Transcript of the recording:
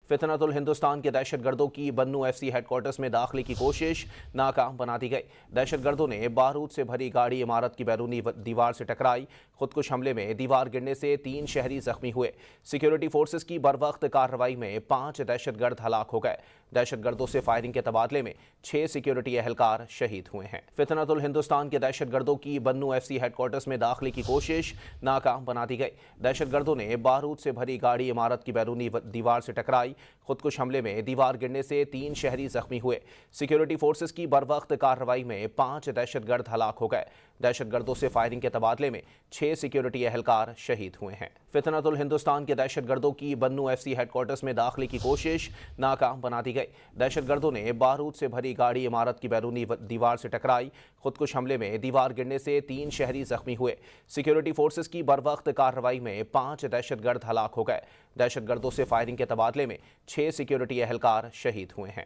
फितनतुल हिंदुस्तान के दहशतगर्दों की बन्नू FC headquarters में दाखिले की कोशिश नाकाम बना दी गई। दहशतगर्दों ने बारूद से भरी गाड़ी इमारत की बैरूनी दीवार से टकराई। खुदकुश हमले में दीवार गिरने से 3 शहरी जख्मी हुए। सिक्योरिटी फोर्सेस की बरवक्त कार्रवाई में 5 दहशतगर्द हलाक हो गए। दहशतगर्दों से फायरिंग के तबादले में 6 सिक्योरिटी एहलकार शहीद हुए हैं। फितनतुल हिंदुस्तान के दहशतगर्दों की बन्नू FC हेडक्वार्टर्स में दाखिले की कोशिश नाकाम बना दी गई। दहशतगर्दों ने बारूद से भरी गाड़ी इमारत की बैरूनी दीवार से टकराई। खुदकुश हमले में दीवार गिरने से 3 शहरी जख्मी हुए। सिक्योरिटी फोर्सेस की बरवक्त कार्रवाई में 5 दहशतगर्द हलाक हो गए। दहशतगर्दों से फायरिंग के तबादले में 6 सिक्योरिटी एहलकार शहीद हुए हैं। फितनतुल हिंदुस्तान के दहशतगर्दों की बन्नू FC हेडक्वार्टर्स में दाखिले की कोशिश नाकाम बना दी गई। दहशतगर्दों ने बारूद से भरी गाड़ी इमारत की बैरूनी दीवार से टकराई। खुदकुश हमले में दीवार गिरने से 3 शहरी जख्मी हुए। सिक्योरिटी फोर्सेस की बरवक्त कार्रवाई में 5 दहशतगर्द हलाक हो गए। दहशतगर्दों से फायरिंग के तबादले में 6 सिक्योरिटी एहलकार शहीद हुए हैं।